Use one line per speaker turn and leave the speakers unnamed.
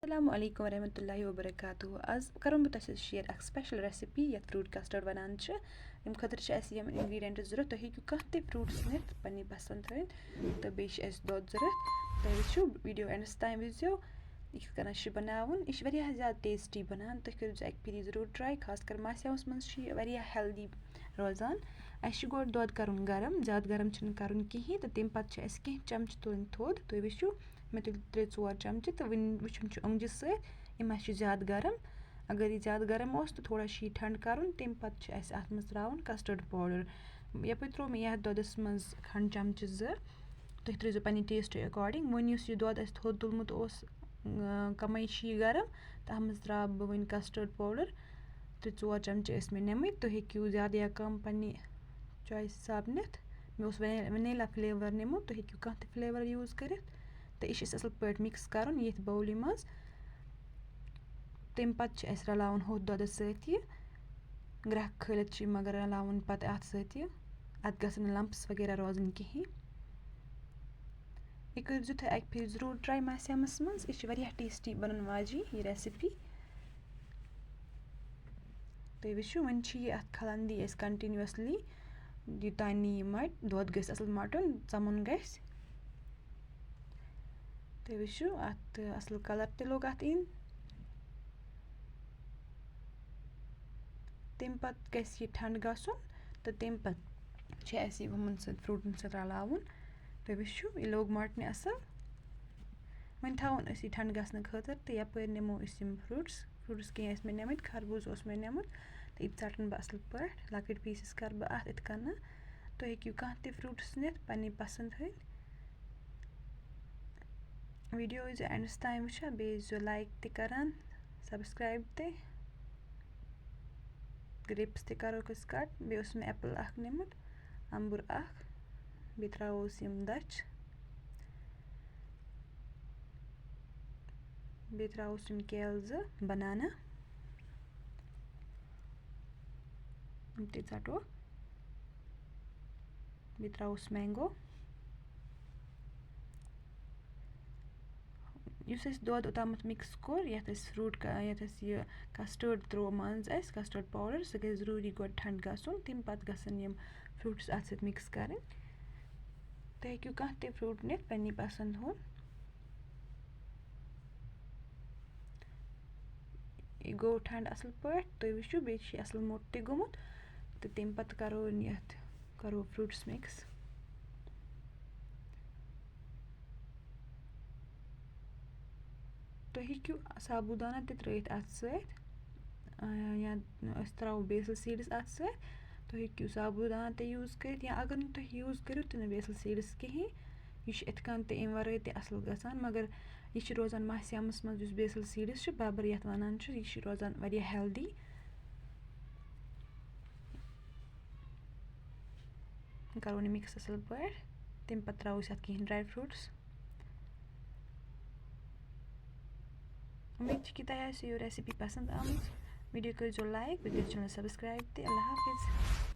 السلام عليكم ورحمة الله وبركاته. آز کرم بہٕ تۄہہِ سۭتۍ شِیر اکھ سپیشل ریسِپی یَتھ فروٗٹ کسٹٲرڈ وَنان چھِ. اَمہِ خٲطرٕ چھِ اَسہِ یِم اِنگریٖڈینٛٹٕس ضوٚرَتھ. تُہۍ ہیٚکِو کانٛہہ تہِ فروٗٹٕس نِتھ پنٕنہِ پسنٛد تھٲوِتھ تہٕ بیٚیہِ چھِ اَسہِ دۄد ضوٚرَتھ. تُہۍ وٕچھِو ویٖڈیو اینڈَس تام وٕچھزیو یہِ کِتھ کٔنۍ چھِ بَناوُن. یہِ چھِ واریاہ زیادٕ ٹیسٹی بَنان. تُہۍ کٔرِو اَکہِ پھِرِ ضروٗر ٹراے. خاص کر ماسیوَس منٛز چھِ یہِ واریاہ ہیلدی روزان. اَسہِ چھُ گۄڈٕ دۄد کَرُن گرم. زیادٕ گرم چھِنہٕ کَرُن کِہیٖنۍ تہٕ تَمہِ پَتہٕ چھِ اَسہِ کینٛہہ چَمچہٕ تُلٕنۍ تھوٚد. تُہۍ وٕچھِو مےٚ تُلۍ 3-4 چَمچہٕ تہٕ وٕنۍ وٕچھُن چھُ اوٚنٛگجہِ سۭتۍ یہِ ما چھُ زیادٕ گرم. اگر یہِ زیادٕ گرم اوس تہٕ تھوڑا چھِ یہِ ٹھنٛڈٕ کَرُن. تَمہِ پَتہٕ چھِ اَسہِ اَتھ منٛز ترٛاوُن کَسٹٲرڈ پاوڈَر. یَپٲرۍ ترٛوو مےٚ یَتھ دۄدَس منٛز کھنٛڈ چَمچہٕ 2. تُہۍ ترٛٲیزیو پنٛنہِ ٹیسٹ اٮ۪کاڈِنٛگ. وۄنۍ یُس یہِ دۄد اَسہِ تھوٚد تُلمُت اوس کَمٕے چھِ یہِ گرم تَتھ منٛز ترٛاو بہٕ وۄنۍ کَسٹٲرڈ پاوڈَر. 3-4 چَمچہٕ ٲسۍ مےٚ نِمٕتۍ. تُہۍ ہیٚکِو زیادٕ یا کَم پنٛنہِ چویِس حساب نِتھ. مےٚ اوس وٮ۪نیلا فٕلیوَر نِمُت. تُہۍ ہیٚکِو کانٛہہ تہِ فٕلیوَر یوٗز کٔرِتھ تہٕ یہِ چھِ اَسہِ اَصٕل پٲٹھۍ مِکٕس کَرُن ییٚتھۍ بولہِ منٛز. تَمہِ پَتہٕ چھِ اَسہِ رَلاوُن ہوٚتھ دۄدَس سۭتۍ یہِ. گرٛٮ۪کھ کھٲلِتھ چھِ مگر رَلاوُن پَتہٕ اَتھ سۭتۍ یہِ. اَتھ گژھن نہٕ لَمپٕس وغیرہ روزٕنۍ کِہیٖنۍ. یہِ کٔرۍزیو تُہۍ اَکہِ پھِرِ ضروٗر ٹراے ماسیمَس منٛز. یہِ چھِ واریاہ ٹیسٹی بَنَن واجی یہِ ریسِپی. تُہۍ وٕچھِو وۄنۍ چھِ یہِ اَتھ کھَلَن دی أسۍ کَنٹِنیوٗسلی یوٚتانۍ نہٕ یہِ مَٹہِ. دۄد گژھِ اَصٕل مَٹُن ژَمُن گژھِ. تُہۍ وٕچھِو اَتھ اَصٕل کَلَر تہِ لوٚگ اَتھ یِنۍ. تَمہِ پَتہٕ گژھِ یہِ ٹھنٛڈٕ گژھُن تہٕ تَمہِ پَتہٕ چھِ اَسہِ یہِ ہُمَن سۭتۍ فروٗٹَن سۭتۍ رَلاوُن. تُہۍ وٕچھِو یہِ لوٚگ مَٹنہِ اَصٕل. وۄنۍ تھاوون أسۍ یہِ ٹھنٛڈٕ گژھنہٕ خٲطرٕ تہٕ یَپٲرۍ نِمو أسۍ یِم فروٗٹٕس کینٛہہ ٲسۍ مےٚ نِمٕتۍ. خربوٗز اوس مےٚ نِمُت تہٕ یہِ ژَٹَن بہٕ اَصٕل پٲٹھۍ. لۄکٕٹۍ پیٖسِز کَرٕ بہٕ اَتھ یِتھ کَنہٕ. تُہۍ ہیٚکِو کانٛہہ تہِ فروٗٹٕس نِتھ پنٛنہِ پَسنٛد ہٕنٛدۍ. ویٖڈیو ٲسۍزیو اینڈَس تام وٕچھان. بیٚیہِ ٲسۍزیو لایک تہِ کَران سَبسکرایب تہِ. گرٛیپٕس تہِ کَروکھ أسۍ کَٹ. بیٚیہِ اوس مےٚ اٮ۪پٕل اَکھ نِمُت اَمبُر اَکھ. بیٚیہِ ترٛاووس یِم دَچھ. بیٚیہِ ترٛاووس یِم کیلہٕ 2 بَنانا یِم تہِ ژَٹوکھ. بیٚیہِ ترٛاووس مینگو. یُس اَسہِ دۄد اوٚتامَتھ مِکٕس کوٚر یَتھ أسۍ یَتھ أسۍ یہِ کَسٹٲرڈ ترٛوو منٛز اَسہِ کَسٹٲرڈ پاوڈَر سُہ گژھِ ضروٗری گۄڈٕ ٹھنٛڈٕ گژھُن. تَمہِ پَتہٕ گژھن یِم فروٗٹٕس اَتھ سۭتۍ مِکٕس کَرٕنۍ. تُہۍ ہیٚکِو کانٛہہ تہِ فروٗٹ نِتھ پنٛنہِ پَسنٛد ہُنٛد. یہِ گوٚو ٹھنٛڈٕ اَصٕل پٲٹھۍ. تُہۍ وٕچھِو بیٚیہِ چھِ یہِ اَصٕل موٚٹ تہِ گوٚمُت تہٕ تَمہِ پَتہٕ کَرو فروٗٹٕس مِکٕس. تُہۍ ہیٚکِو سابوٗدانہ تہِ ترٛٲیِتھ اَتھ سۭتۍ یا أسۍ ترٛاوو بیسٕل سیٖڈٕس اَتھ سۭتۍ. تُہۍ ہیٚکِو سابوٗدانہ تہِ یوٗز کٔرِتھ یا اگر نہٕ تُہۍ یوٗز کٔرِو تہِ نہٕ بیسٕل سیٖڈٕس کِہیٖنۍ. یہِ چھُ اِتھ کٔنۍ تہِ اَمہِ وَرٲے تہِ اَصٕل گژھان. مگر یہِ چھِ روزان ماسیَمَس منٛز یُس بیسٕل سیٖڈٕس چھِ بَبَر یَتھ وَنان چھِ. یہِ چھِ روزان واریاہ ہیلدی. کَرون یہِ مِکٕس اَصٕل پٲٹھۍ. تَمہِ پَتہٕ ترٛاوو أسۍ اَتھ کینٛہہ ڈرٛاے فرٛوٗٹٕس. اُمید چھِ کہِ تۄہہِ آسہِ یہِ ریسِپی پَسنٛد آمٕژ. ویٖڈیو کٔرۍزیو لایک بیٚیہِ کٔرۍزیو چَنَل سَبسکرایب تہِ. اللہ حافِظ.